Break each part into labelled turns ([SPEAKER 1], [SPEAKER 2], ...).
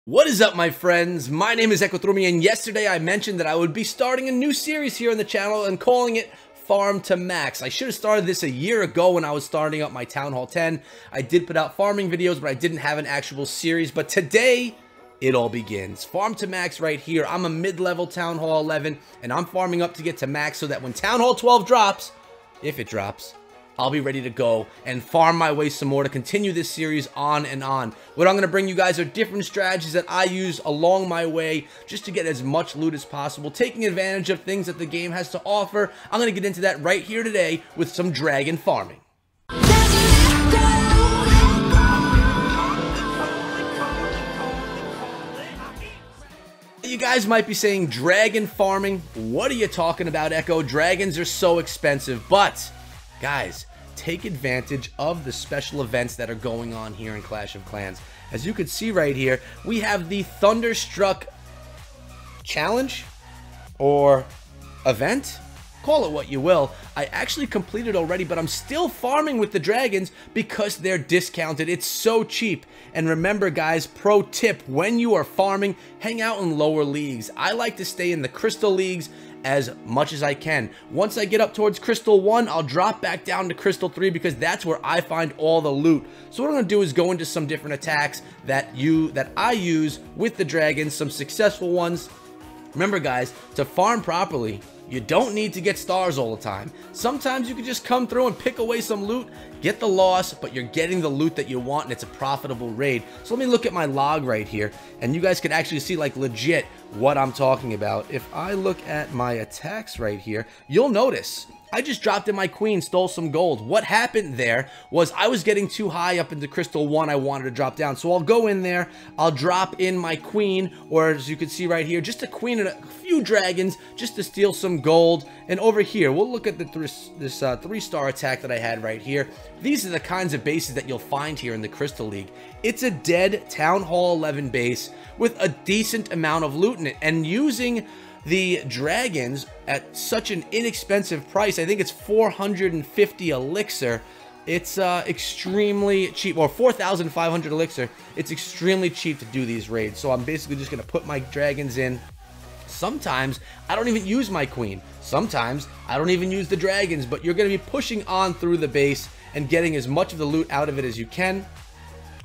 [SPEAKER 1] What is up, my friends? My name is ep1, and yesterday I mentioned that I would be starting a new series here on the channel and calling it Farm to Max. I should have started this a year ago when I was starting up my Town Hall 10. I did put out farming videos, but I didn't have an actual series. But today, it all begins. Farm to Max right here. I'm a mid-level Town Hall 11, and I'm farming up to get to max so that when Town Hall 12 drops, if it drops, I'll be ready to go and farm my way some more to continue this series on and on. What I'm going to bring you guys are different strategies that I use along my way just to get as much loot as possible, taking advantage of things that the game has to offer. I'm going to get into that right here today with some dragon farming. You guys might be saying, dragon farming? What are you talking about, Echo? Dragons are so expensive, but guys, take advantage of the special events that are going on here in Clash of Clans. As you can see right here, we have the Thunderstruck challenge or event. Call it what you will. I actually completed already, but I'm still farming with the dragons because they're discounted. It's so cheap. And remember, guys, pro tip, when you are farming, hang out in lower leagues. I like to stay in the crystal leagues as much as I can. Once I get up towards Crystal 1, I'll drop back down to Crystal 3 because that's where I find all the loot. So what I'm going to do is go into some different attacks that I use with the dragons, some successful ones. Remember, guys, to farm properly, you don't need to get stars all the time. Sometimes you can just come through and pick away some loot, get the loss, but you're getting the loot that you want, and it's a profitable raid. So let me look at my log right here, and you guys can actually see, like, legit what I'm talking about. If I look at my attacks right here, you'll notice I just dropped in my queen, stole some gold. What happened there was I was getting too high up into Crystal 1. I wanted to drop down. So I'll go in there, I'll drop in my queen, or as you can see right here, just a queen and a few dragons just to steal some gold. And over here, we'll look at this 3-star attack that I had right here. These are the kinds of bases that you'll find here in the Crystal League. It's a dead Town Hall 11 base with a decent amount of loot in it. And using the dragons at such an inexpensive price, I think it's 450 elixir. It's extremely cheap, or 4,500 elixir. It's extremely cheap to do these raids. So I'm basically just going to put my dragons in. Sometimes I don't even use my queen. Sometimes I don't even use the dragons, but you're going to be pushing on through the base and getting as much of the loot out of it as you can.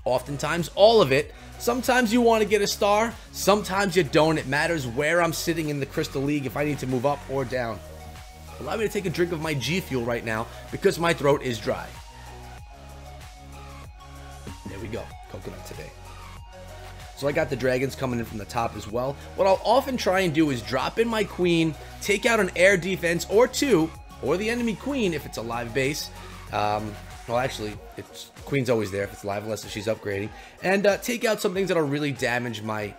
[SPEAKER 1] Oftentimes, all of it. Sometimes you want to get a star, sometimes you don't. It matters where I'm sitting in the Crystal League if I need to move up or down. Allow me to take a drink of my G Fuel right now because my throat is dry. There we go, coconut today. So I got the dragons coming in from the top as well. What I'll often try and do is drop in my queen, take out an air defense or two, or the enemy queen if it's a live base. Well, actually, queen's always there if it's live, unless if she's upgrading. And take out some things that'll really damage my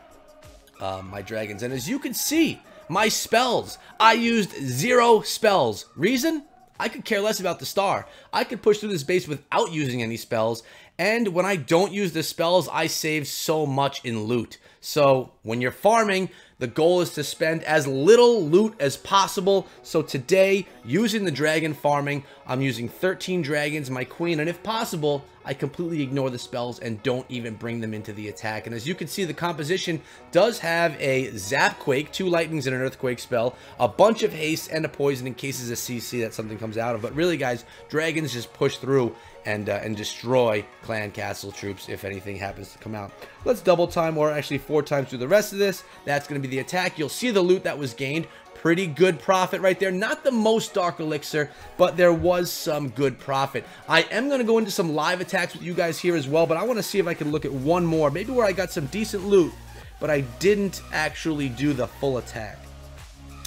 [SPEAKER 1] my dragons. And as you can see, my spells, I used 0 spells. Reason? I could care less about the star. I could push through this base without using any spells. And when I don't use the spells, I save so much in loot. So when you're farming, the goal is to spend as little loot as possible. So today, using the dragon farming, I'm using 13 dragons, my queen, and if possible, I completely ignore the spells and don't even bring them into the attack. And as you can see, the composition does have a Zap Quake, 2 lightnings and an earthquake spell, a bunch of haste, and a poison in cases of CC that something comes out of. But really, guys, dragons just push through and destroy clan castle troops if anything happens to come out. Let's double time, or actually 4 times through the rest of this. That's going to be the attack. You'll see the loot that was gained. Pretty good profit right there. Not the most dark elixir, but there was some good profit. I am going to go into some live attacks with you guys here as well, but I want to see if I can look at one more, maybe where I got some decent loot, but I didn't actually do the full attack.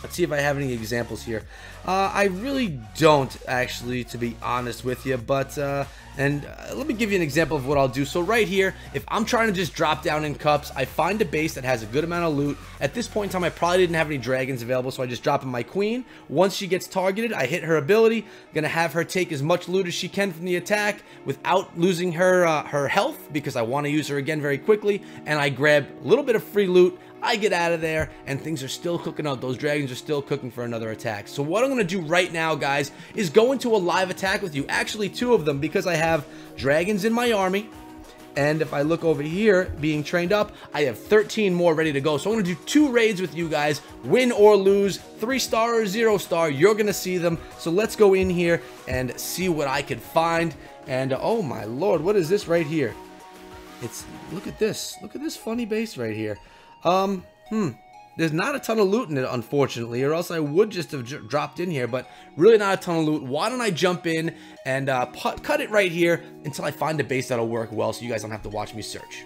[SPEAKER 1] Let's see if I have any examples here. I really don't, actually, to be honest with you, but let me give you an example of what I'll do. So right here, if I'm trying to just drop down in cups, I find a base that has a good amount of loot. At this point in time, I probably didn't have any dragons available, so I just drop in my queen. Once she gets targeted, I hit her ability. Gonna have her take as much loot as she can from the attack without losing her her health, because I want to use her again very quickly, and I grab a little bit of free loot. I get out of there, and things are still cooking out. Those dragons are still cooking for another attack. So what I'm going to do right now, guys, is go into a live attack with you. Actually, 2 of them, because I have dragons in my army, And if I look over here, being trained up, I have 13 more ready to go. So I'm going to do 2 raids with you guys, win or lose, 3-star or 0-star, you're going to see them. So let's go in here and see what I could find. And oh my lord, what is this right here? Look at this funny base right here. There's not a ton of loot in it, unfortunately, or else I would just have dropped in here, but really not a ton of loot. Why don't I jump in and cut it right here until I find a base that'll work well, so you guys don't have to watch me search.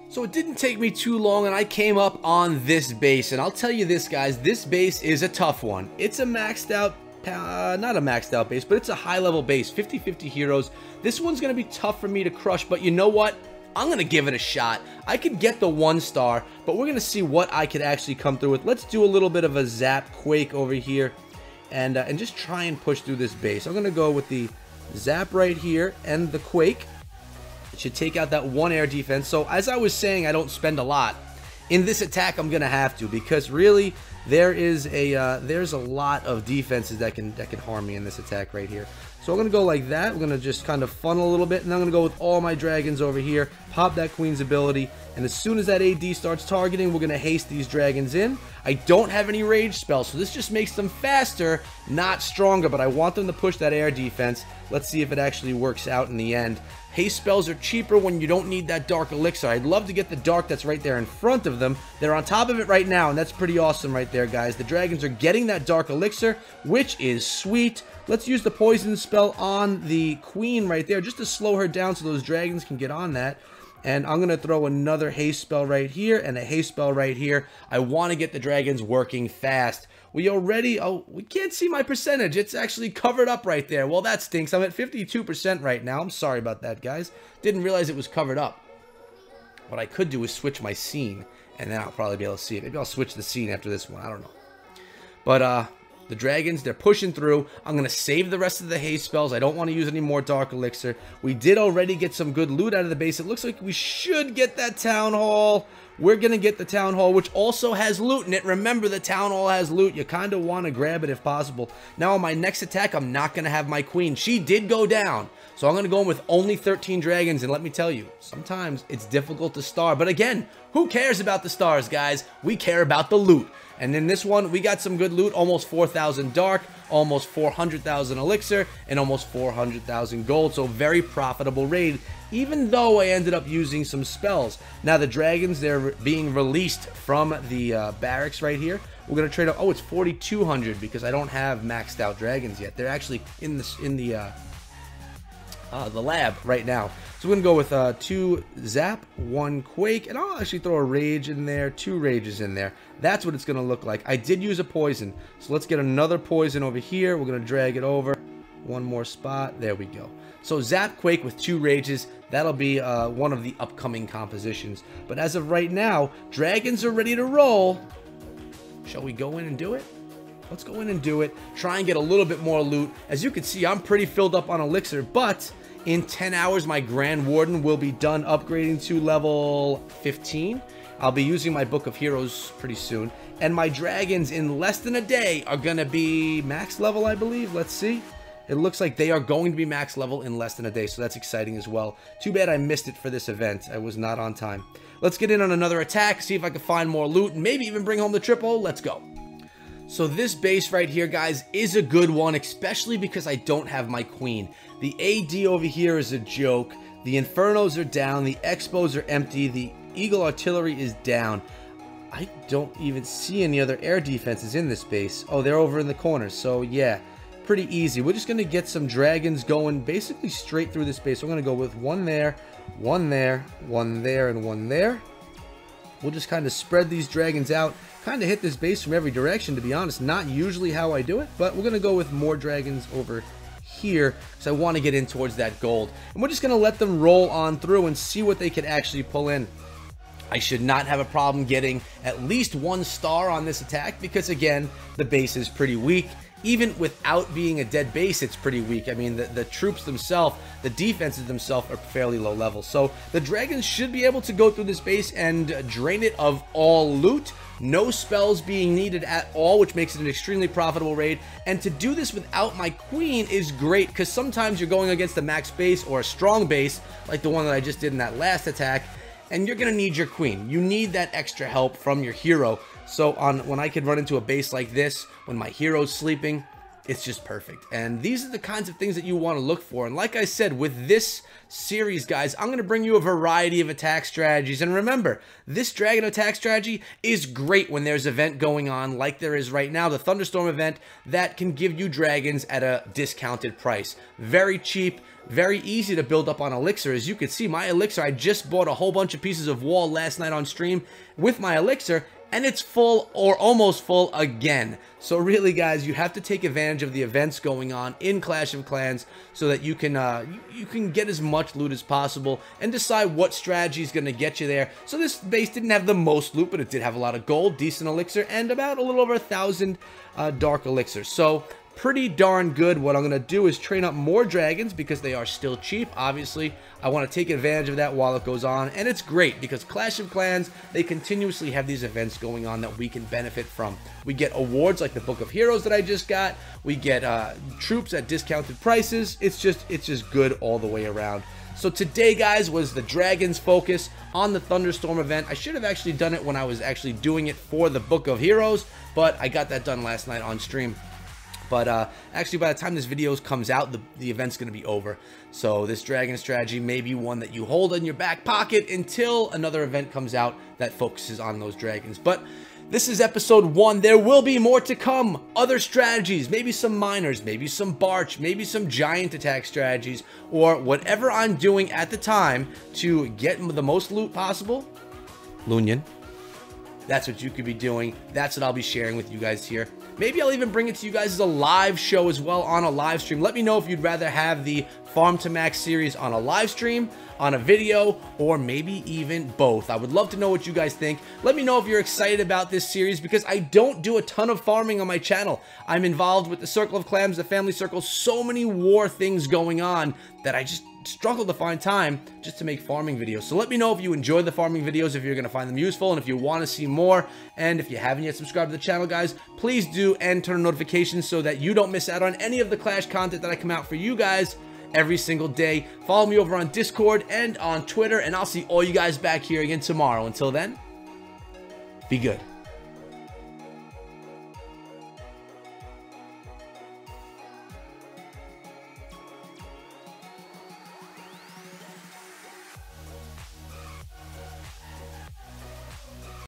[SPEAKER 1] So it didn't take me too long, and I came up on this base, and I'll tell you this, guys, this base is a tough one. It's a maxed out, not a maxed out base, but it's a high-level base, 50-50 heroes. This one's going to be tough for me to crush, but you know what? I'm going to give it a shot. I could get the 1-star, but we're going to see what I could actually come through with. Let's do a little bit of a zap quake over here and just try and push through this base. I'm going to go with the zap right here and the quake. It should take out that 1 air defense. So as I was saying, I don't spend a lot. In this attack, I'm going to have to, because really there's a lot of defenses that can harm me in this attack right here. So I'm going to go like that. We're going to just kind of funnel a little bit, and I'm going to go with all my dragons over here, pop that queen's ability, and as soon as that AD starts targeting, we're going to haste these dragons in. I don't have any rage spells, so this just makes them faster, not stronger, but I want them to push that air defense. Let's see if it actually works out in the end. Haste spells are cheaper when you don't need that dark elixir. I'd love to get the dark that's right there in front of them. They're on top of it right now, and that's pretty awesome right there, guys. The dragons are getting that dark elixir, which is sweet. Let's use the poison spell on the queen right there just to slow her down so those dragons can get on that. And I'm going to throw another haste spell right here and a haste spell right here. I want to get the dragons working fast. We can't see my percentage. It's actually covered up right there. Well, that stinks. I'm at 52% right now. I'm sorry about that, guys. Didn't realize it was covered up. What I could do is switch my scene, and then I'll probably be able to see it. Maybe I'll switch the scene after this one. I don't know. But, the dragons, they're pushing through. I'm going to save the rest of the haste spells. I don't want to use any more dark elixir. We did already get some good loot out of the base. It looks like we should get that town hall. We're going to get the town hall, which also has loot in it. Remember, the town hall has loot. You kind of want to grab it if possible. Now, on my next attack, I'm not going to have my queen. She did go down. So I'm going to go in with only 13 dragons. And let me tell you, sometimes it's difficult to star. But again, who cares about the stars, guys? We care about the loot. And in this one, we got some good loot, almost 4,000 dark, almost 400,000 elixir, and almost 400,000 gold. So very profitable raid, even though I ended up using some spells. Now the dragons, they're being released from the barracks right here. We're going to trade up, oh, it's 4,200 because I don't have maxed out dragons yet. They're actually in the lab right now. So we're going to go with 2 zap, 1 quake, and I'll actually throw a rage in there, 2 rages in there. That's what it's going to look like. I did use a poison, so let's get another poison over here. We're going to drag it over. 1 more spot. There we go. So zap, quake with 2 rages. That'll be one of the upcoming compositions. But as of right now, dragons are ready to roll. Shall we go in and do it? Let's go in and do it. Try and get a little bit more loot. As you can see, I'm pretty filled up on elixir, but in 10 hours, my Grand Warden will be done upgrading to level 15. I'll be using my Book of Heroes pretty soon. And my dragons in less than a day are going to be max level, I believe. Let's see. It looks like they are going to be max level in less than a day, so that's exciting as well. Too bad I missed it for this event. I was not on time. Let's get in on another attack, see if I can find more loot, and maybe even bring home the triple. Let's go. So this base right here, guys, is a good one, especially because I don't have my queen. The AD over here is a joke. The Infernos are down. The Expos are empty. The Eagle Artillery is down. I don't even see any other air defenses in this base. Oh, they're over in the corners. So, yeah, pretty easy. We're just going to get some dragons going basically straight through this base. So I'm going to go with 1 there, 1 there, 1 there, and 1 there. We'll just kind of spread these dragons out. Kind of hit this base from every direction, to be honest. Not usually how I do it, but we're going to go with more dragons over here because I want to get in towards that gold. And we're just going to let them roll on through and see what they can actually pull in. I should not have a problem getting at least 1 star on this attack because, again, the base is pretty weak. even without being a dead base, it's pretty weak. I mean, the troops themselves, the defenses themselves are fairly low level. So the dragons should be able to go through this base and drain it of all loot. No spells being needed at all, which makes it an extremely profitable raid. And to do this without my queen is great, because sometimes you're going against a max base or a strong base, like the one that I just did in that last attack, and you're going to need your queen. You need that extra help from your hero. So when I can run into a base like this, when my hero's sleeping, it's just perfect. And these are the kinds of things that you want to look for. And like I said, with this series, guys, I'm going to bring you a variety of attack strategies. And remember, this dragon attack strategy is great when there's an event going on like there is right now, the Thunderstorm event, that can give you dragons at a discounted price. Very cheap, very easy to build up on elixir. As you can see, my elixir, I just bought a whole bunch of pieces of wall last night on stream with my elixir, and it's full or almost full again. So really, guys, you have to take advantage of the events going on in Clash of Clans so that you can get as much loot as possible and decide what strategy is going to get you there. So this base didn't have the most loot, but it did have a lot of gold, decent elixir, and about a little over 1,000 dark elixir. So pretty darn good. What I'm going to do is train up more dragons because they are still cheap. Obviously, I want to take advantage of that while it goes on, and it's great because Clash of Clans, they continuously have these events going on that we can benefit from. We get awards like the Book of Heroes that I just got. We get troops at discounted prices. It's just good all the way around. So today, guys, was the Dragons focus on the Thunderstorm event. I should have actually done it when I was actually doing it for the Book of Heroes, but I got that done last night on stream. But actually, by the time this video comes out, the event's going to be over. So this dragon strategy may be one that you hold in your back pocket until another event comes out that focuses on those dragons. But this is episode 1. There will be more to come. Other strategies, maybe some miners, maybe some barch, maybe some giant attack strategies, or whatever I'm doing at the time to get the most loot possible. Lunyan. That's what you could be doing. That's what I'll be sharing with you guys here. Maybe I'll even bring it to you guys as a live show as well on a live stream. Let me know if you'd rather have the Farm to Max series on a live stream, on a video, or maybe even both. I would love to know what you guys think. Let me know if you're excited about this series because I don't do a ton of farming on my channel. I'm involved with the Circle of Clams, the Family Circle, so many war things going on that I just struggle to find time just to make farming videos. So let me know if you enjoy the farming videos, if you're going to find them useful, and if you want to see more. And if you haven't yet subscribed to the channel, guys, please do, and turn on notifications so that you don't miss out on any of the Clash content that I come out for you guys every single day. Follow me over on Discord and on Twitter, and I'll see all you guys back here again tomorrow. Until then, be good.